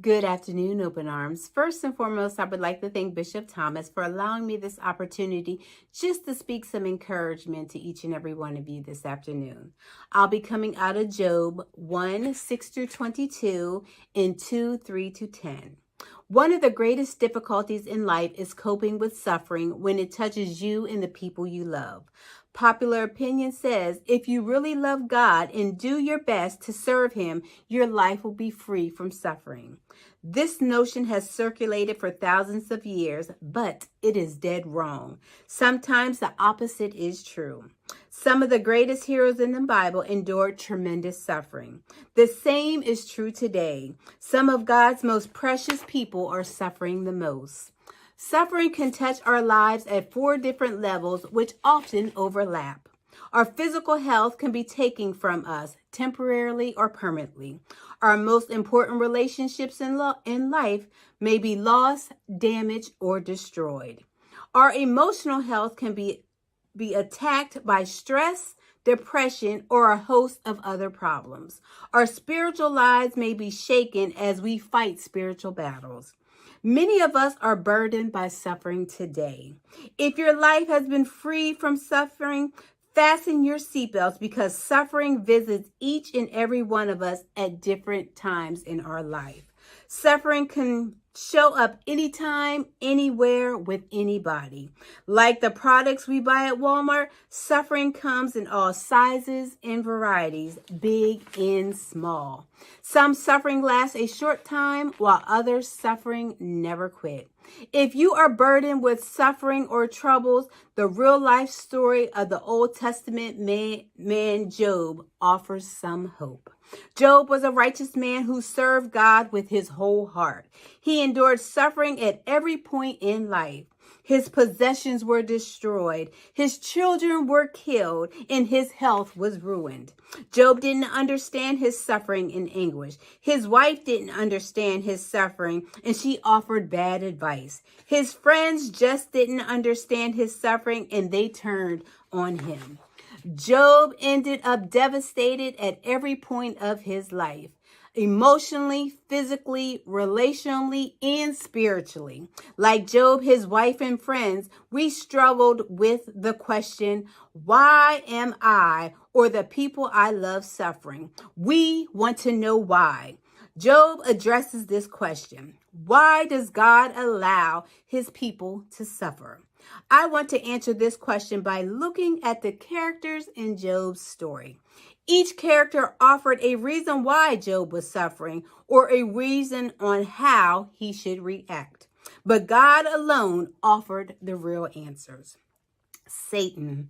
Good afternoon, Open Arms. First and foremost, I would like to thank Bishop Thomas for allowing me this opportunity just to speak some encouragement to each and every one of you this afternoon. I'll be coming out of Job 1, 6 through 22 and 2, 3 to 10. One of the greatest difficulties in life is coping with suffering when it touches you and the people you love. Popular opinion says if you really love God and do your best to serve Him, your life will be free from suffering. This notion has circulated for thousands of years, but it is dead wrong. Sometimes the opposite is true. Some of the greatest heroes in the Bible endured tremendous suffering. The same is true today. Some of God's most precious people are suffering the most. Suffering can touch our lives at 4 different levels, which often overlap. Our physical health can be taken from us temporarily or permanently. Our most important relationships in life may be lost, damaged, or destroyed. Our emotional health can be attacked by stress, depression, or a host of other problems. Our spiritual lives may be shaken as we fight spiritual battles. Many of us are burdened by suffering today. If your life has been free from suffering, fasten your seatbelts because suffering visits each and every one of us at different times in our life. Suffering can show up anytime, anywhere, with anybody. Like the products we buy at Walmart, suffering comes in all sizes and varieties, big and small. Some suffering lasts a short time, while others suffering never quit. If you are burdened with suffering or troubles, the real life story of the Old Testament man Job offers some hope. Job was a righteous man who served God with his whole heart. He endured suffering at every point in life. His possessions were destroyed, his children were killed, and his health was ruined. Job didn't understand his suffering and anguish. His wife didn't understand his suffering, and she offered bad advice. His friends just didn't understand his suffering, and they turned on him. Job ended up devastated at every point of his life. Emotionally, physically, relationally, and spiritually. Like Job, his wife and friends, we struggled with the question, why am I or the people I love suffering? We want to know why. Job addresses this question. Why does God allow his people to suffer? I want to answer this question by looking at the characters in Job's story. Each character offered a reason why Job was suffering or a reason on how he should react. But God alone offered the real answers. Satan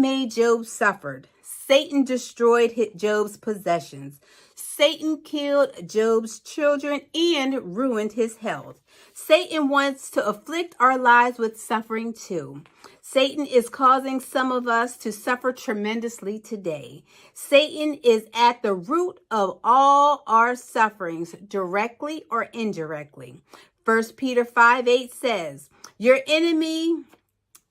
made Job suffer. Satan destroyed Job's possessions. Satan killed Job's children and ruined his health. Satan wants to afflict our lives with suffering too. Satan is causing some of us to suffer tremendously today. Satan is at the root of all our sufferings, directly or indirectly. 1 Peter 5:8 says, your enemy,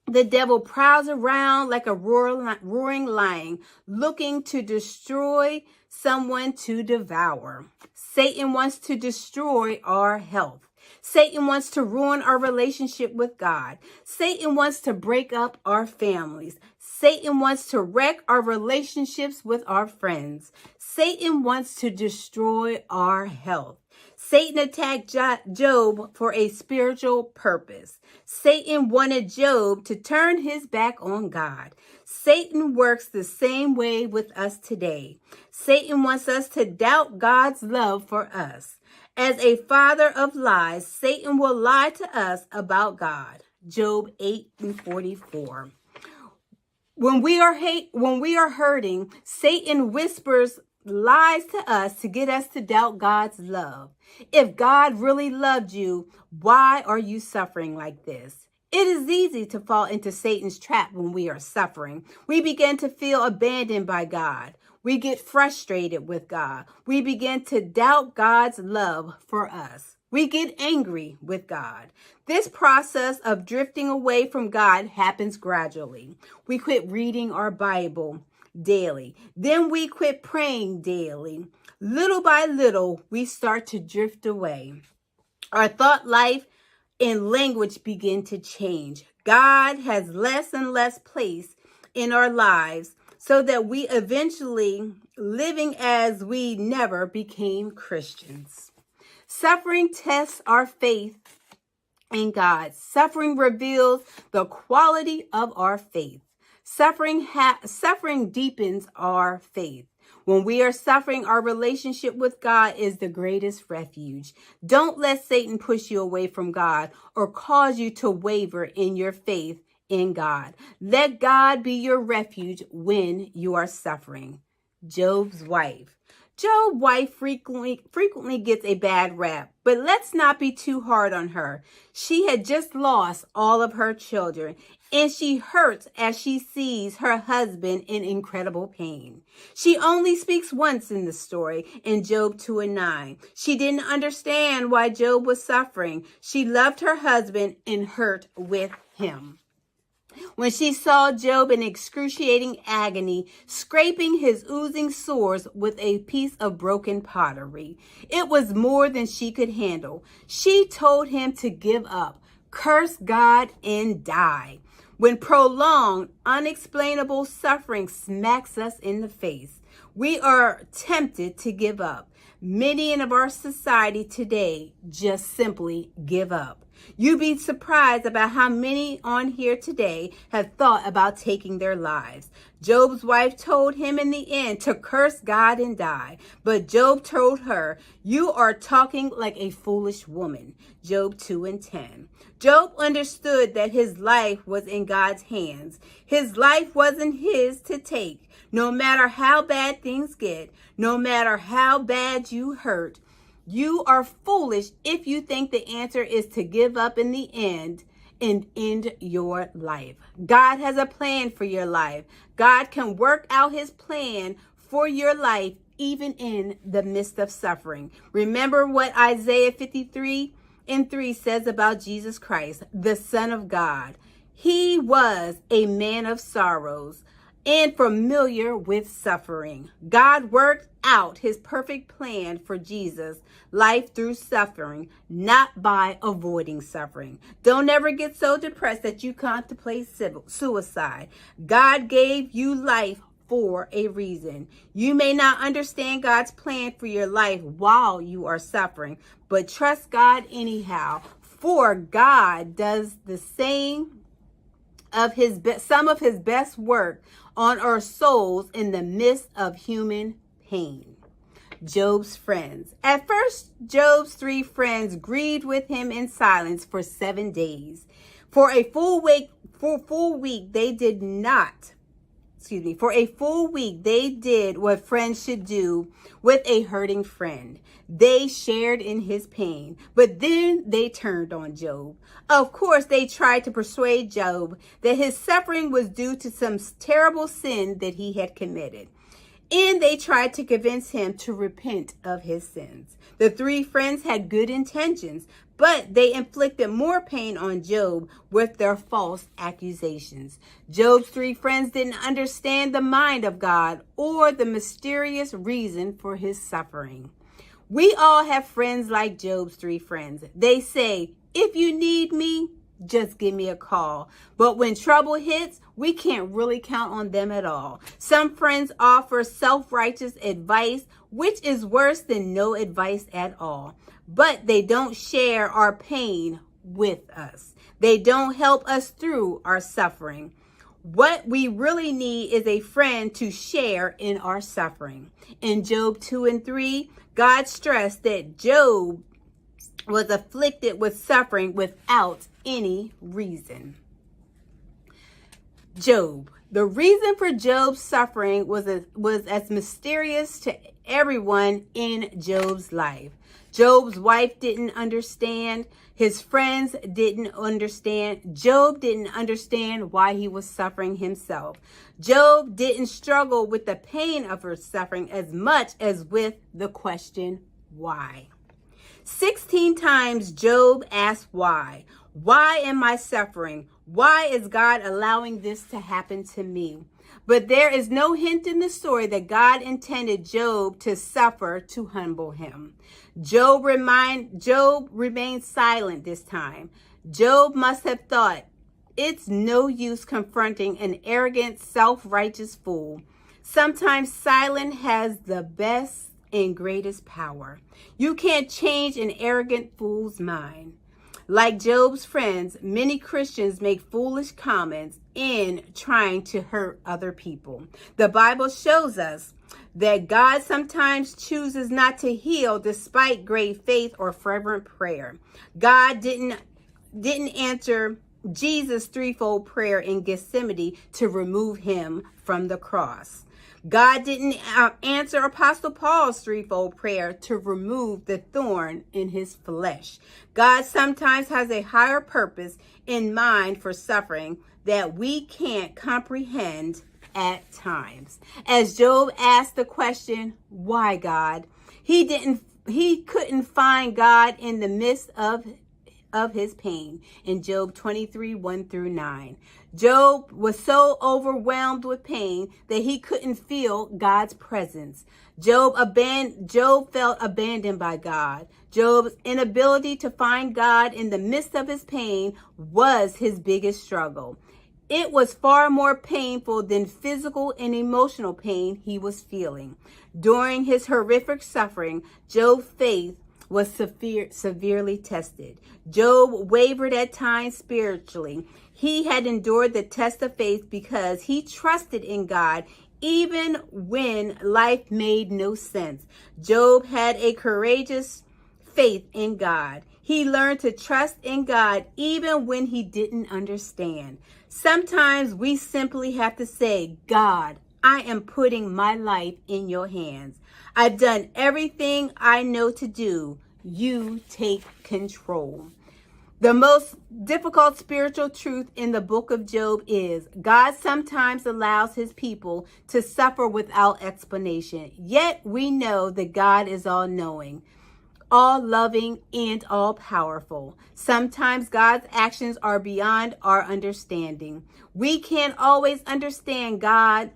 the devil, prowls around like a roaring lion, looking to destroy someone to devour. Satan wants to destroy our health. Satan wants to ruin our relationship with God. Satan wants to break up our families. Satan wants to wreck our relationships with our friends. Satan wants to destroy our health. Satan attacked Job for a spiritual purpose. Satan wanted Job to turn his back on God. Satan works the same way with us today. Satan wants us to doubt God's love for us. As a father of lies, Satan will lie to us about God. Job 8:44. When we are hurting, Satan whispers lies to us to get us to doubt God's love. If God really loved you, why are you suffering like this? It is easy to fall into Satan's trap when we are suffering. We begin to feel abandoned by God. We get frustrated with God. We begin to doubt God's love for us. We get angry with God. This process of drifting away from God happens gradually. We quit reading our Bible, daily. Then we quit praying daily. Little by little, we start to drift away. Our thought life and language begin to change. God has less and less place in our lives so that we eventually living as we never became Christians. Suffering tests our faith in God. Suffering reveals the quality of our faith. Suffering deepens our faith. When we are suffering, our relationship with God is the greatest refuge. Don't let Satan push you away from God or cause you to waver in your faith in God. Let God be your refuge when you are suffering. Job's wife. Job's wife frequently gets a bad rap, but let's not be too hard on her. She had just lost all of her children, and she hurts as she sees her husband in incredible pain. She only speaks once in the story, in Job 2:9. She didn't understand why Job was suffering. She loved her husband and hurt with him. When she saw Job in excruciating agony, scraping his oozing sores with a piece of broken pottery, it was more than she could handle. She told him to give up, curse God, and die. When prolonged, unexplainable suffering smacks us in the face, we are tempted to give up. Many in our society today just simply give up. You'd be surprised about how many on here today have thought about taking their lives. Job's wife told him in the end to curse God and die. But Job told her, "You are talking like a foolish woman." Job 2:10. Job understood that his life was in God's hands. His life wasn't his to take. No matter how bad things get, no matter how bad you hurt, you are foolish if you think the answer is to give up in the end and end your life. God has a plan for your life. God can work out his plan for your life even in the midst of suffering. Remember what Isaiah 53:3 says about Jesus Christ, the Son of God. He was a man of sorrows and familiar with suffering. God worked out his perfect plan for Jesus' life through suffering, not by avoiding suffering. Don't ever get so depressed that you contemplate suicide. God gave you life for a reason. You may not understand God's plan for your life while you are suffering, but trust God anyhow, for God does the same of some of his best work on our souls in the midst of human pain. Job's friends. At first, Job's 3 friends grieved with him in silence for 7 days. For a full week, they did what friends should do with a hurting friend. They shared in his pain, but then they turned on Job. Of course, they tried to persuade Job that his suffering was due to some terrible sin that he had committed. And they tried to convince him to repent of his sins. The 3 friends had good intentions, but they inflicted more pain on Job with their false accusations. Job's 3 friends didn't understand the mind of God or the mysterious reason for his suffering. We all have friends like Job's 3 friends. They say, "If you need me, just give me a call." But when trouble hits, we can't really count on them at all. Some friends offer self-righteous advice, which is worse than no advice at all. But they don't share our pain with us. They don't help us through our suffering. What we really need is a friend to share in our suffering. In Job 2:3, God stressed that Job was afflicted with suffering without any reason. Job. The reason for Job's suffering was as mysterious to everyone in Job's life. Job's wife didn't understand. His friends didn't understand. Job didn't understand why he was suffering himself. Job didn't struggle with the pain of her suffering as much as with the question, why? 16 times Job asked why. Why am I suffering? Why is God allowing this to happen to me? But there is no hint in the story that God intended Job to suffer to humble him. Job remained silent this time. Job must have thought, it's no use confronting an arrogant, self-righteous fool. Sometimes silence has the best and greatest power. You can't change an arrogant fool's mind. Like Job's friends, many Christians make foolish comments in trying to hurt other people. The Bible shows us that God sometimes chooses not to heal despite great faith or fervent prayer. God didn't answer Jesus' threefold prayer in Gethsemane to remove him from the cross. God didn't answer Apostle Paul's threefold prayer to remove the thorn in his flesh. God sometimes has a higher purpose in mind for suffering that we can't comprehend at times. As Job asked the question, why God? He couldn't find God in the midst of his pain in Job 23, 1-9. Job was so overwhelmed with pain that he couldn't feel God's presence. Job felt abandoned by God. Job's inability to find God in the midst of his pain was his biggest struggle. It was far more painful than physical and emotional pain he was feeling. During his horrific suffering, Job's faith was severely tested. Job wavered at times spiritually. He had endured the test of faith because he trusted in God even when life made no sense. Job had a courageous faith in God. He learned to trust in God even when he didn't understand. Sometimes we simply have to say, God, I am putting my life in your hands. I've done everything I know to do. You take control. The most difficult spiritual truth in the book of Job is God sometimes allows his people to suffer without explanation. Yet we know that God is all-knowing, all-loving, and all-powerful. Sometimes God's actions are beyond our understanding. We can't always understand how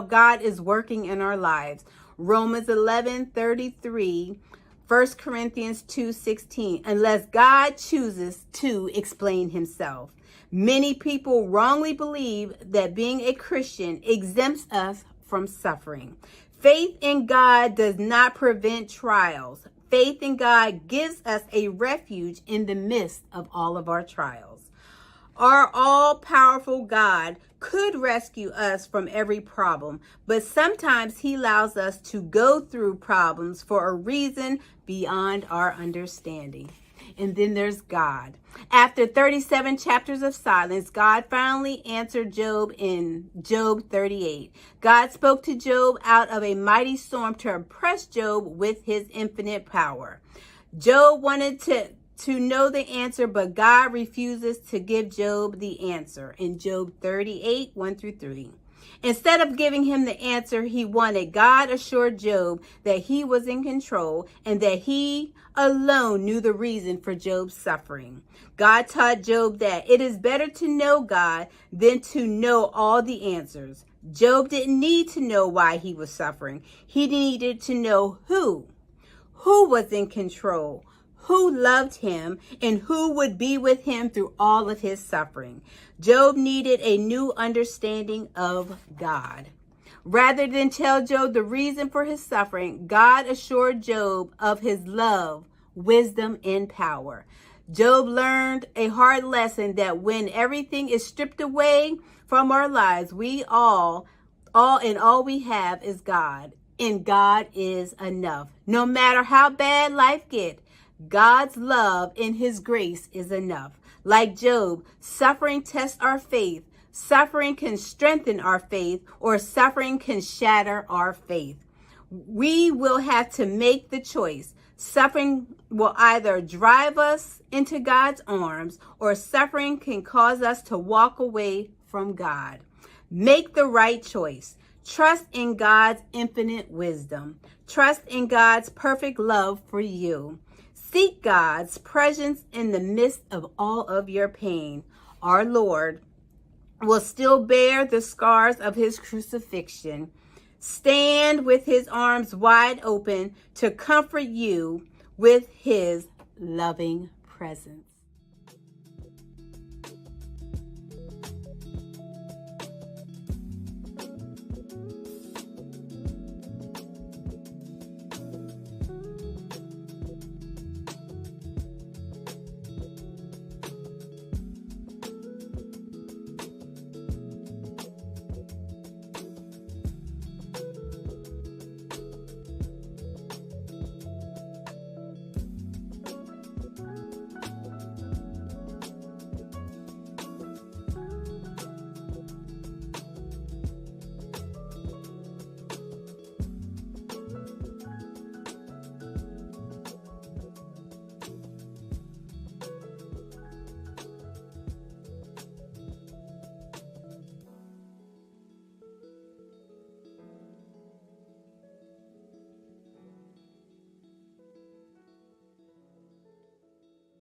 God is working in our lives. Romans 11:33, 1 Corinthians 2:16, unless God chooses to explain himself. Many people wrongly believe that being a Christian exempts us from suffering. Faith in God does not prevent trials. Faith in God gives us a refuge in the midst of all of our trials. Our all-powerful God could rescue us from every problem, but sometimes he allows us to go through problems for a reason beyond our understanding. And then there's God. After 37 chapters of silence, God finally answered Job in Job 38. God spoke to Job out of a mighty storm to impress Job with his infinite power. Job wanted to know the answer, but God refuses to give Job the answer in Job 38, 1-3. Instead of giving him the answer he wanted, God assured Job that he was in control and that he alone knew the reason for Job's suffering. God taught Job that it is better to know God than to know all the answers. Job didn't need to know why he was suffering. He needed to know who was in control, who loved him, and who would be with him through all of his suffering. Job needed a new understanding of God. Rather than tell Job the reason for his suffering, God assured Job of his love, wisdom, and power. Job learned a hard lesson that when everything is stripped away from our lives, all we have is God, and God is enough. No matter how bad life gets, God's love and his grace is enough. Like Job, suffering tests our faith. Suffering can strengthen our faith, or suffering can shatter our faith. We will have to make the choice. Suffering will either drive us into God's arms, or suffering can cause us to walk away from God. Make the right choice. Trust in God's infinite wisdom. Trust in God's perfect love for you. Seek God's presence in the midst of all of your pain. Our Lord will still bear the scars of his crucifixion, stand with his arms wide open to comfort you with his loving presence.